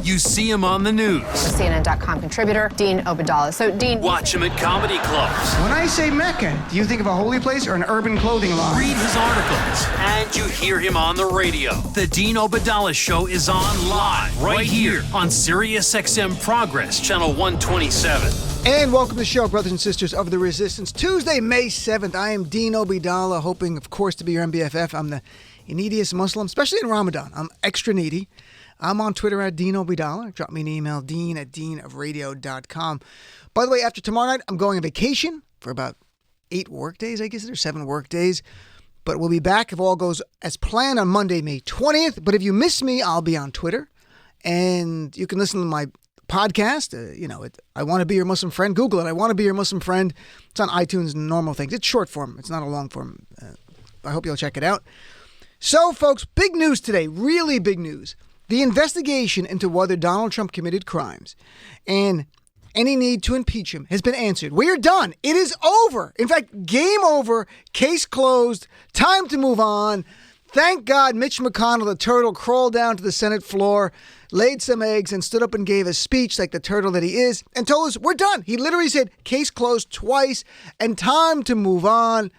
You see him on the news. CNN.com contributor, Dean Obeidallah. So, Dean... Watch him at comedy clubs. When I say Mecca, do you think of a holy place or an urban clothing line? Read his articles. And you hear him on the radio. The Dean Obeidallah Show is on live right here on SiriusXM Progress, Channel 127. And welcome to the show, brothers and sisters of the resistance. Tuesday, May 7th, I am Dean Obeidallah, hoping, of course, to be your MBFF. I'm the neediest Muslim, especially in Ramadan. I'm extra needy. I'm on Twitter at Dean Obeidallah. Drop me an email, dean@deanofradio.com. By the way, after tomorrow night, I'm going on vacation for about 8 work days, I guess, or 7 work days. But we'll be back if all goes as planned on Monday, May 20th. But if you miss me, I'll be on Twitter. And you can listen to my podcast. I Want to Be Your Muslim Friend. Google it. I Want to Be Your Muslim Friend. It's on iTunes and normal things. It's short form. It's not a long form. I hope you'll check it out. So, folks, big news today. Really big news. The investigation into whether Donald Trump committed crimes and any need to impeach him has been answered. We are done. It is over. In fact, game over. Case closed. Time to move on. Thank God Mitch McConnell, the turtle, crawled down to the Senate floor, laid some eggs, and stood up and gave a speech like the turtle that he is and told us we're done. He literally said case closed twice and time to move on.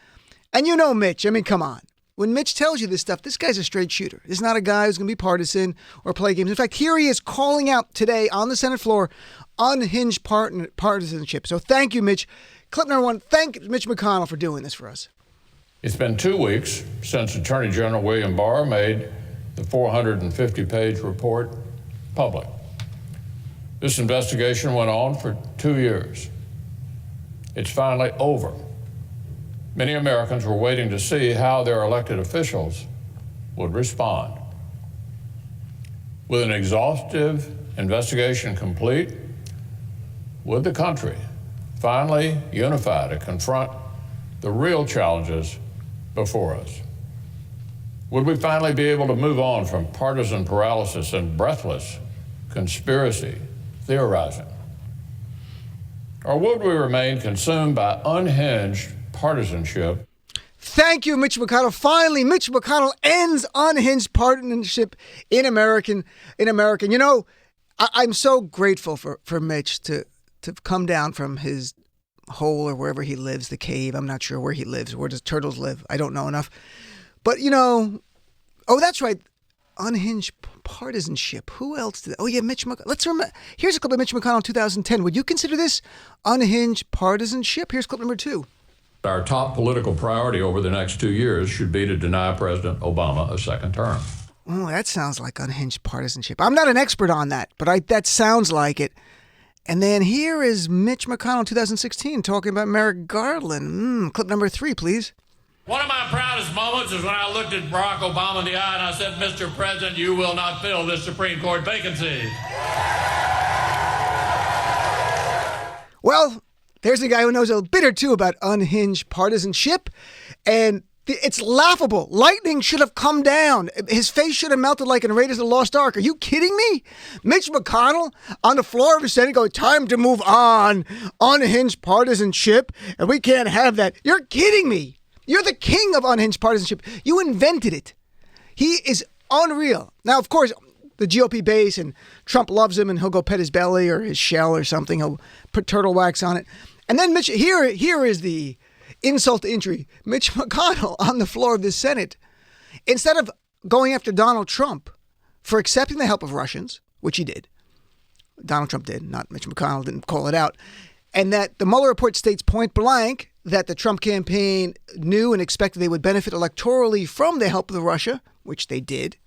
And you know Mitch. I mean, come on. When Mitch tells you this stuff, this guy's a straight shooter. This is not a guy who's going to be partisan or play games. In fact, here he is calling out today on the Senate floor unhinged partisanship. So thank you, Mitch. Clip number 1, thank Mitch McConnell for doing this for us. It's been 2 weeks since Attorney General William Barr made the 450-page report public. This investigation went on for 2 years. It's finally over. Many Americans were waiting to see how their elected officials would respond. With an exhaustive investigation complete, would the country finally unify to confront the real challenges before us? Would we finally be able to move on from partisan paralysis and breathless conspiracy theorizing? Or would we remain consumed by unhinged partisanship? Thank you, Mitch McConnell. Finally, Mitch McConnell ends unhinged partisanship in American. You know, I'm so grateful for Mitch to come down from his hole or wherever he lives, the cave. I'm not sure where he lives. Where does turtles live? I don't know enough. But, you know, oh, that's right. Unhinged partisanship. Who else did that? Oh, yeah, Mitch McConnell. Let's remember. Here's a clip of Mitch McConnell in 2010. Would you consider this unhinged partisanship? Here's clip number 2. Our top political priority over the next 2 years should be to deny President Obama a second term. Oh, that sounds like unhinged partisanship. I'm not an expert on that, but that sounds like it. And then here is Mitch McConnell in 2016 talking about Merrick Garland. Clip number 3, please. One of my proudest moments is when I looked at Barack Obama in the eye and I said, Mr. President, you will not fill this Supreme Court vacancy. Well, there's a guy who knows a bit or two about unhinged partisanship, and it's laughable. Lightning should have come down. His face should have melted like in Raiders of the Lost Ark. Are you kidding me? Mitch McConnell on the floor of the Senate going, time to move on. Unhinged partisanship, and we can't have that. You're kidding me. You're the king of unhinged partisanship. You invented it. He is unreal. Now, of course, the GOP base and Trump loves him and he'll go pet his belly or his shell or something. He'll put turtle wax on it. And then Mitch, here is the insult to injury. Mitch McConnell on the floor of the Senate, instead of going after Donald Trump for accepting the help of Russians, which he did. Donald Trump did, not Mitch McConnell, didn't call it out. And that the Mueller report states point blank that the Trump campaign knew and expected they would benefit electorally from the help of Russia, which they did.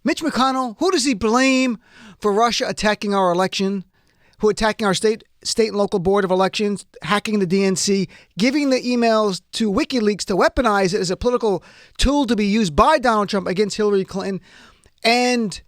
Mitch McConnell, who does he blame for Russia attacking our election, who attacking our state and local board of elections, hacking the DNC, giving the emails to WikiLeaks to weaponize it as a political tool to be used by Donald Trump against Hillary Clinton, and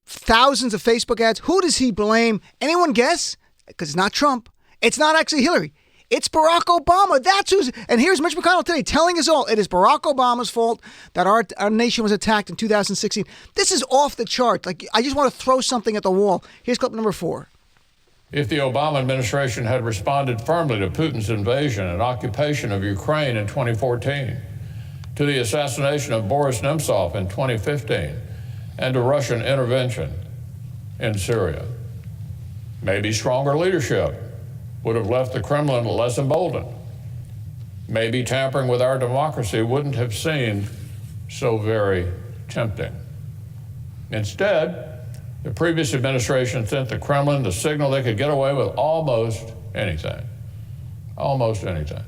thousands of Facebook ads? Who does he blame? Anyone guess? Because it's not Trump. It's not actually Hillary. It's Barack Obama. That's who's. And here's Mitch McConnell today telling us all it is Barack Obama's fault that our nation was attacked in 2016. This is off the chart. Like, I just want to throw something at the wall. Here's clip number 4. If the Obama administration had responded firmly to Putin's invasion and occupation of Ukraine in 2014, to the assassination of Boris Nemtsov in 2015, and to Russian intervention in Syria. Maybe stronger leadership would have left the Kremlin less emboldened. Maybe tampering with our democracy wouldn't have seemed so very tempting. Instead, the previous administration sent the Kremlin the signal they could get away with almost anything. Almost anything.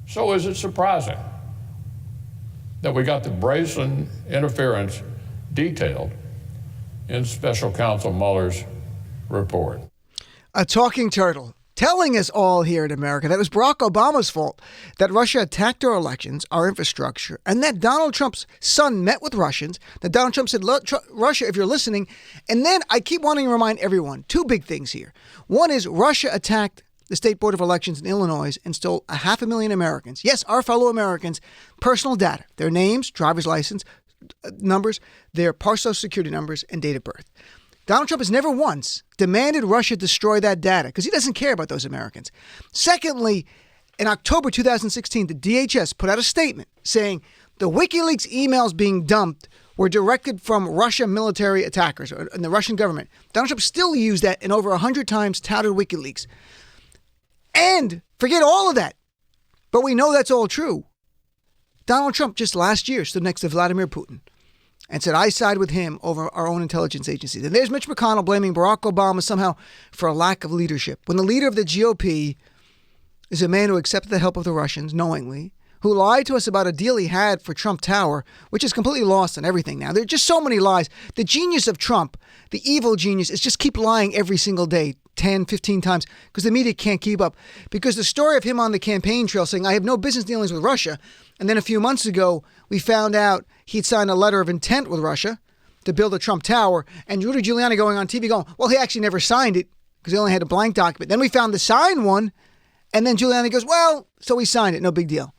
So is it surprising that we got the brazen interference detailed in Special Counsel Mueller's report? A talking turtle telling us all here in America that it was Barack Obama's fault that Russia attacked our elections, our infrastructure, and that Donald Trump's son met with Russians, that Donald Trump said, Russia, if you're listening. And then I keep wanting to remind everyone, two big things here. One is Russia attacked the State Board of Elections in Illinois and stole 500,000 Americans, yes, our fellow Americans, personal data, their names, driver's license numbers, their Social Security numbers, and date of birth. Donald Trump has never once demanded Russia destroy that data because he doesn't care about those Americans. Secondly, in October 2016, the DHS put out a statement saying the WikiLeaks emails being dumped were directed from Russian military attackers and the Russian government. Donald Trump still used that in over 100 times touted WikiLeaks. And forget all of that, but we know that's all true. Donald Trump just last year stood next to Vladimir Putin and said, I side with him over our own intelligence agencies. And there's Mitch McConnell blaming Barack Obama somehow for a lack of leadership, when the leader of the GOP is a man who accepted the help of the Russians knowingly, who lied to us about a deal he had for Trump Tower, which is completely lost on everything now. There are just so many lies. The genius of Trump, the evil genius, is just keep lying every single day, 10, 15 times, because the media can't keep up. Because the story of him on the campaign trail saying, I have no business dealings with Russia, and then a few months ago, we found out he'd signed a letter of intent with Russia to build a Trump Tower, and Rudy Giuliani going on TV going, well, he actually never signed it because he only had a blank document. Then we found the signed one, and then Giuliani goes, well, so he signed it, no big deal.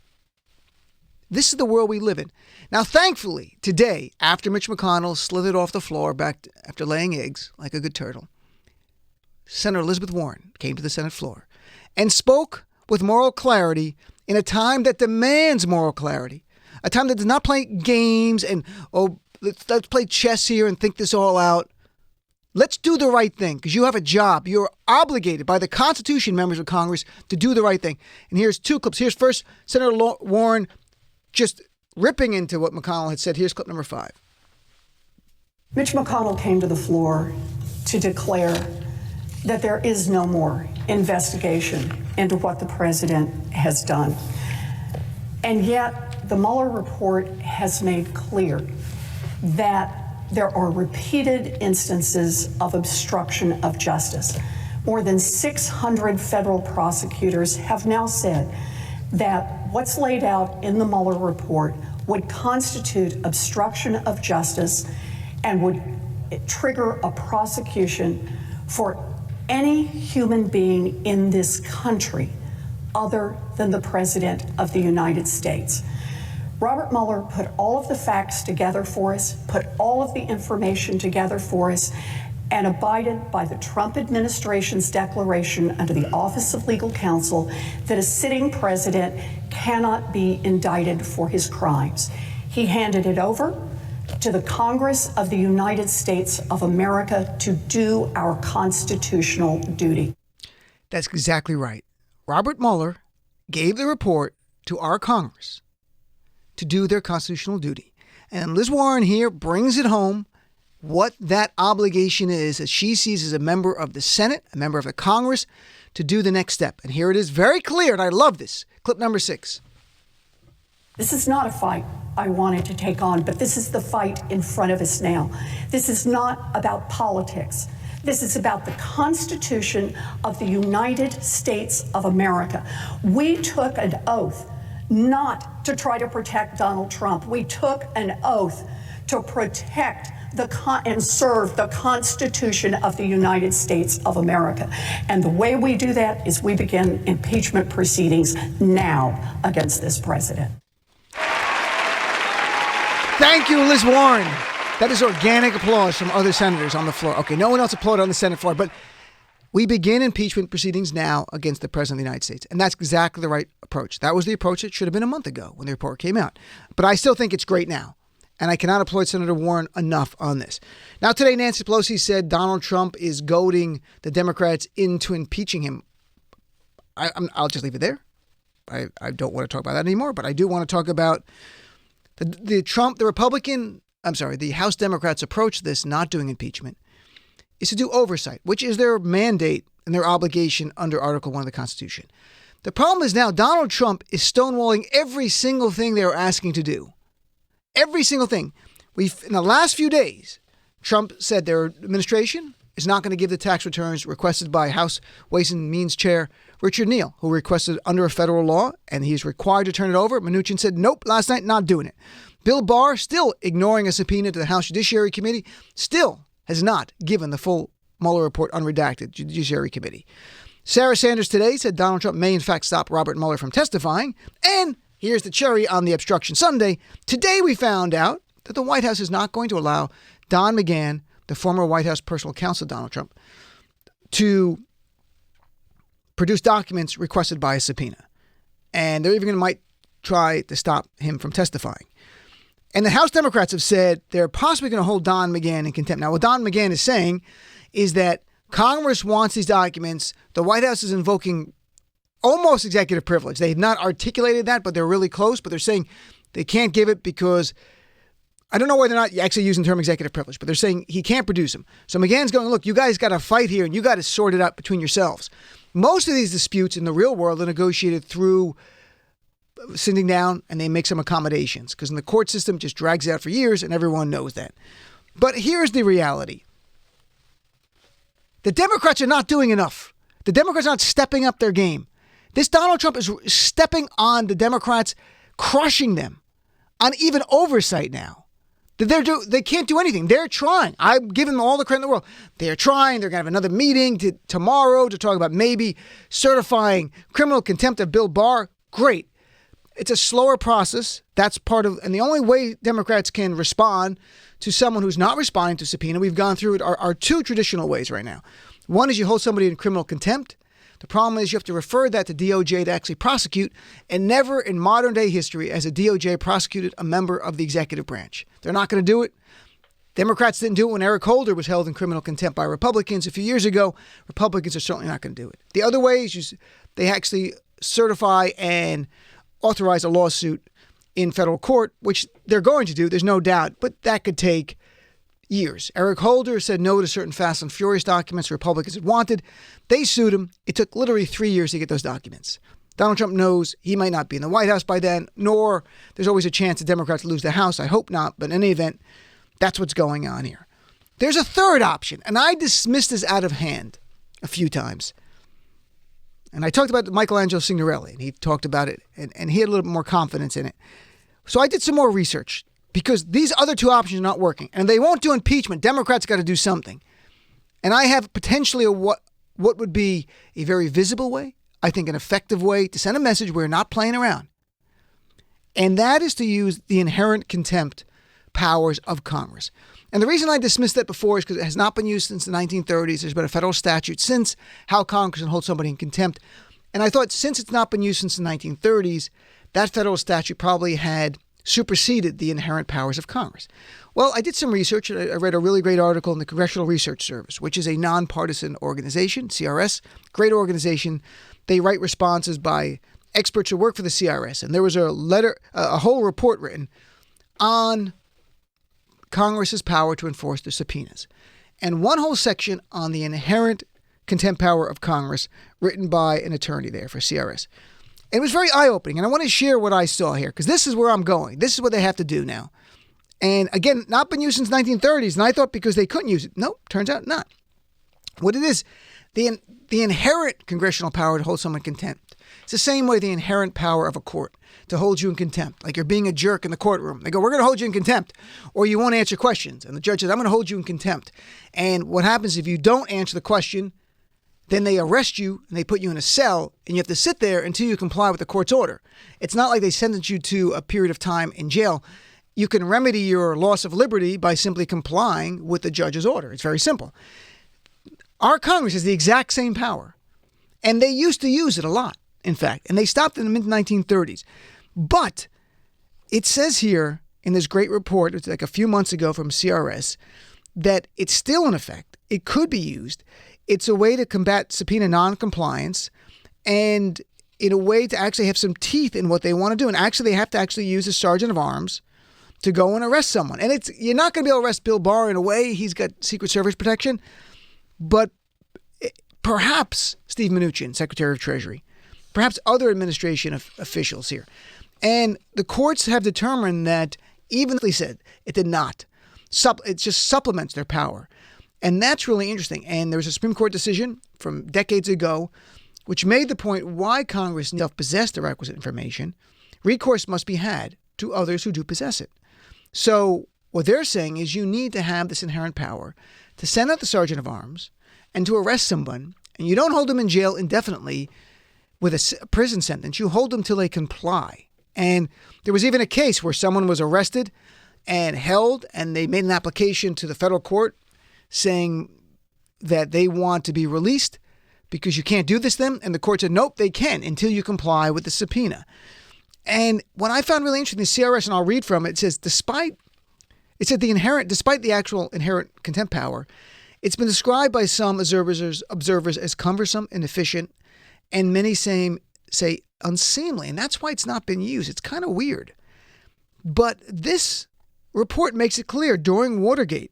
This is the world we live in. Now, thankfully, today, after Mitch McConnell slithered off the floor back after laying eggs like a good turtle, Senator Elizabeth Warren came to the Senate floor and spoke with moral clarity in a time that demands moral clarity, a time that does not play games and, let's play chess here and think this all out. Let's do the right thing because you have a job. You're obligated by the Constitution, members of Congress, to do the right thing. And here's two clips. Here's first Senator Warren just ripping into what McConnell had said. Here's clip number 5. Mitch McConnell came to the floor to declare that there is no more investigation into what the president has done. And yet the Mueller report has made clear that there are repeated instances of obstruction of justice. More than 600 federal prosecutors have now said that what's laid out in the Mueller report would constitute obstruction of justice and would trigger a prosecution for any human being in this country other than the President of the United States. Robert Mueller put all of the facts together for us, put all of the information together for us, and abided by the Trump administration's declaration under the Office of Legal Counsel that a sitting president cannot be indicted for his crimes. He handed it over to the Congress of the United States of America to do our constitutional duty. That's exactly right. Robert Mueller gave the report to our Congress to do their constitutional duty. And Liz Warren here brings it home what that obligation is that she sees as a member of the Senate, a member of the Congress, to do the next step. And here it is very clear, and I love this. Clip number 6. This is not a fight I wanted to take on, but this is the fight in front of us now. This is not about politics. This is about the Constitution of the United States of America. We took an oath not to try to protect Donald Trump. We took an oath to protect and serve the Constitution of the United States of America. And the way we do that is we begin impeachment proceedings now against this president. Thank you, Liz Warren. That is organic applause from other senators on the floor. Okay, no one else applauded on the Senate floor, but we begin impeachment proceedings now against the President of the United States. And that's exactly the right approach. That was the approach that should have been a month ago when the report came out. But I still think it's great now. And I cannot applaud Senator Warren enough on this. Now, today, Nancy Pelosi said Donald Trump is goading the Democrats into impeaching him. I'll just leave it there. I don't want to talk about that anymore, but I do want to talk about the House Democrats' approach to this, not doing impeachment, is to do oversight, which is their mandate and their obligation under Article 1 of the Constitution. The problem is now Donald Trump is stonewalling every single thing they are asking to do. Every single thing. In the last few days, Trump said their administration is not going to give the tax returns requested by House Ways and Means Chair Richard Neal, who requested under a federal law, and he's required to turn it over. Mnuchin said, nope, last night, not doing it. Bill Barr, still ignoring a subpoena to the House Judiciary Committee, still has not given the full Mueller report unredacted to the Judiciary Committee. Sarah Sanders today said Donald Trump may in fact stop Robert Mueller from testifying, and here's the cherry on the obstruction Sunday. Today we found out that the White House is not going to allow Don McGahn, the former White House personal counsel of Donald Trump, to produce documents requested by a subpoena. And they're even might try to stop him from testifying. And the House Democrats have said they're possibly going to hold Don McGahn in contempt. Now, what Don McGahn is saying is that Congress wants these documents. The White House is invoking almost executive privilege. They have not articulated that, but they're really close. But they're saying they can't give it because I don't know why they're not actually using the term executive privilege, but they're saying he can't produce them. So McGahn's going, look, you guys got to fight here and you got to sort it out between yourselves. Most of these disputes in the real world are negotiated through sitting down and they make some accommodations because in the court system it just drags out for years and everyone knows that. But here's the reality. The Democrats are not doing enough. The Democrats are not stepping up their game. This Donald Trump is stepping on the Democrats, crushing them on even oversight now. They can't do anything. They're trying. I'm giving them all the credit in the world. They're trying. They're going to have another meeting tomorrow to talk about maybe certifying criminal contempt of Bill Barr. Great. It's a slower process. That's part of, and the only way Democrats can respond to someone who's not responding to subpoena, we've gone through it, are two traditional ways right now. One is you hold somebody in criminal contempt. The problem is you have to refer that to DOJ to actually prosecute, and never in modern day history has a DOJ prosecuted a member of the executive branch. They're not going to do it. Democrats didn't do it when Eric Holder was held in criminal contempt by Republicans a few years ago. Republicans are certainly not going to do it. The other way is they actually certify and authorize a lawsuit in federal court, which they're going to do, there's no doubt, but that could take years. Eric Holder said no to certain Fast and Furious documents Republicans had wanted. They sued him. It took literally 3 years to get those documents. Donald Trump knows he might not be in the White House by then, nor there's always a chance the Democrats lose the House. I hope not, but in any event, that's what's going on here. There's a third option, and I dismissed this out of hand a few times. And I talked about Michelangelo Signorelli, and he talked about it, and he had a little bit more confidence in it. So I did some more research because these other two options are not working, and they won't do impeachment. Democrats got to do something. And I have potentially what would be a very visible way, I think an effective way to send a message we're not playing around. And that is to use the inherent contempt powers of Congress. And the reason I dismissed that before is because it has not been used since the 1930s. There's been a federal statute since how Congress can hold somebody in contempt. And I thought since it's not been used since the 1930s, that federal statute probably had superseded the inherent powers of Congress. Well, I did some research. I read a really great article in the Congressional Research Service, which is a nonpartisan organization, CRS, great organization. They write responses by experts who work for the CRS. And there was a whole report written on Congress's power to enforce the subpoenas. And one whole section on the inherent contempt power of Congress written by an attorney there for CRS. It was very eye-opening, and I want to share what I saw here, because this is where I'm going. This is what they have to do now. And again, not been used since the 1930s, and I thought because they couldn't use it. Nope, turns out not. What it is, the inherent congressional power to hold someone in contempt. It's the same way the inherent power of a court to hold you in contempt. Like you're being a jerk in the courtroom. They go, we're going to hold you in contempt, or you won't answer questions. And the judge says, I'm going to hold you in contempt. And what happens if you don't answer the question, then they arrest you and they put you in a cell and you have to sit there until you comply with the court's order. It's not like they sentence you to a period of time in jail. You can remedy your loss of liberty by simply complying with the judge's order. It's very simple. Our Congress has the exact same power. And they used to use it a lot, in fact. And they stopped in the mid-1930s. But it says here in this great report, it's like a few months ago from CRS, that it's still in effect. It could be used. It's a way to combat subpoena noncompliance and in a way to actually have some teeth in what they want to do. And actually, they have to actually use a sergeant of arms to go and arrest someone. And you're not going to be able to arrest Bill Barr in a way. He's got Secret Service protection. But perhaps Steve Mnuchin, Secretary of Treasury, perhaps other administration officials here. And the courts have determined that even if they said it did not, it just supplements their power. And that's really interesting. And there was a Supreme Court decision from decades ago which made the point why Congress self-possessed the requisite information. Recourse must be had to others who do possess it. So what they're saying is you need to have this inherent power to send out the sergeant of arms and to arrest someone. And you don't hold them in jail indefinitely with a prison sentence. You hold them till they comply. And there was even a case where someone was arrested and held, and they made an application to the federal court saying that they want to be released because you can't do this to them. And the court said, nope, they can until you comply with the subpoena. And what I found really interesting, the CRS, and I'll read from it, says, despite the actual inherent contempt power, it's been described by some observers as cumbersome, inefficient, and many say unseemly. And that's why it's not been used. It's kind of weird. But this report makes it clear during Watergate,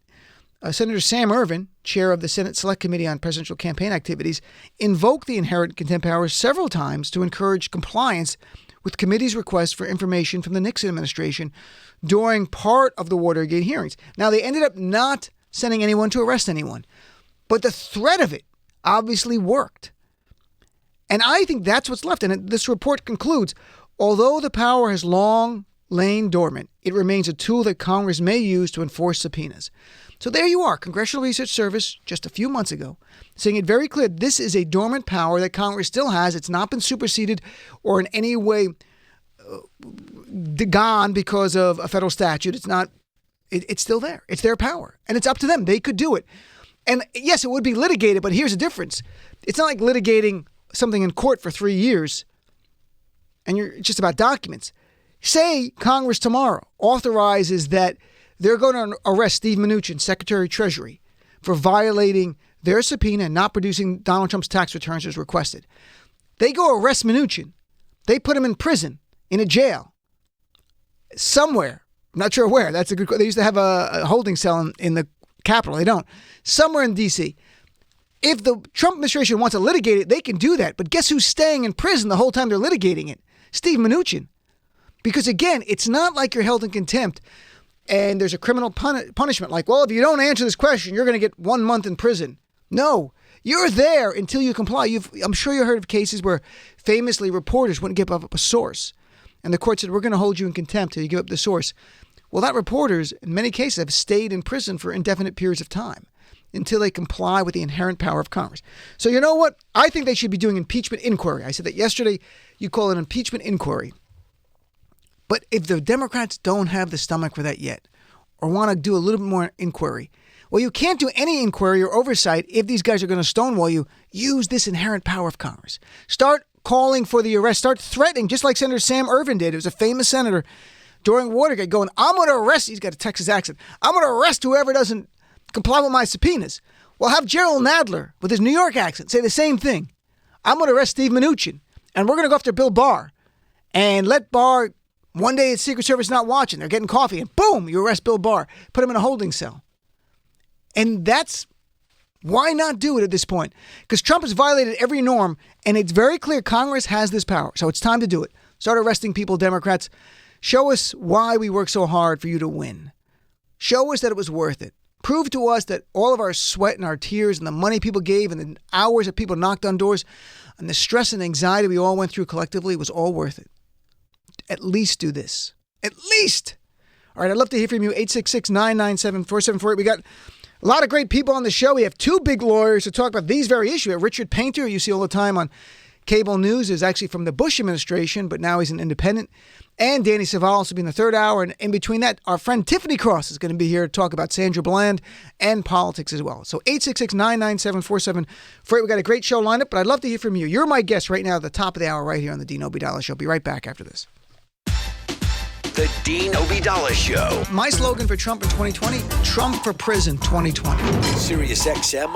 Senator Sam Ervin, chair of the Senate Select Committee on Presidential Campaign Activities, invoked the inherent contempt powers several times to encourage compliance with committee's request for information from the Nixon administration during part of the Watergate hearings. Now, they ended up not sending anyone to arrest anyone, but the threat of it obviously worked. And I think that's what's left. And this report concludes, although the power has long lain dormant, it remains a tool that Congress may use to enforce subpoenas. So there you are, Congressional Research Service, just a few months ago, saying it very clear this is a dormant power that Congress still has. It's not been superseded or in any way gone because of a federal statute. It's still there. It's their power. And it's up to them. They could do it. And yes, it would be litigated, but here's the difference. It's not like litigating something in court for 3 years and it's just about documents. Say Congress tomorrow authorizes that they're going to arrest Steve Mnuchin, Secretary of Treasury, for violating their subpoena and not producing Donald Trump's tax returns as requested. They go arrest Mnuchin. They put him in prison, in a jail, somewhere. I'm not sure where. That's a good. They used to have a holding cell in the Capitol. They don't. Somewhere in D.C. If the Trump administration wants to litigate it, they can do that. But guess who's staying in prison the whole time they're litigating it? Steve Mnuchin. Because again, it's not like you're held in contempt and there's a criminal punishment like, well, if you don't answer this question, you're going to get 1 month in prison. No, you're there until you comply. I'm sure you heard of cases where famously reporters wouldn't give up a source. And the court said, we're going to hold you in contempt till you give up the source. Well, that reporters, in many cases, have stayed in prison for indefinite periods of time until they comply with the inherent power of Congress. So you know what? I think they should be doing impeachment inquiry. I said that yesterday. You call it an impeachment inquiry. But if the Democrats don't have the stomach for that yet or want to do a little bit more inquiry, well, you can't do any inquiry or oversight if these guys are going to stonewall you. Use this inherent power of Congress. Start calling for the arrest. Start threatening, just like Senator Sam Ervin did. It was a famous senator during Watergate going, I'm going to arrest, he's got a Texas accent, I'm going to arrest whoever doesn't comply with my subpoenas. Well, have Gerald Nadler with his New York accent say the same thing. I'm going to arrest Steve Mnuchin, and we're going to go after Bill Barr and let Barr. One day, it's Secret Service not watching. They're getting coffee, and boom, you arrest Bill Barr, put him in a holding cell. And that's why not do it at this point? Because Trump has violated every norm, and it's very clear Congress has this power. So it's time to do it. Start arresting people, Democrats. Show us why we work so hard for you to win. Show us that it was worth it. Prove to us that all of our sweat and our tears and the money people gave and the hours that people knocked on doors and the stress and anxiety we all went through collectively was all worth it. At least do this. At least. All right, I'd love to hear from you. 866-997-4748. We got a lot of great people on the show. We have two big lawyers to talk about these very issues. Richard Painter, you see all the time on cable news, is actually from the Bush administration, but now he's an independent. And Danny Savalas will be in the third hour. And in between that, our friend Tiffany Cross is going to be here to talk about Sandra Bland and politics as well. So 866-997-4748. We got a great show lined up, but I'd love to hear from you. You're my guest right now at the top of the hour right here on the Dean Obie Dallas Show. Be right back after this. The Dean Obeidallah Show. My slogan for Trump in 2020, Trump for prison 2020. Sirius XM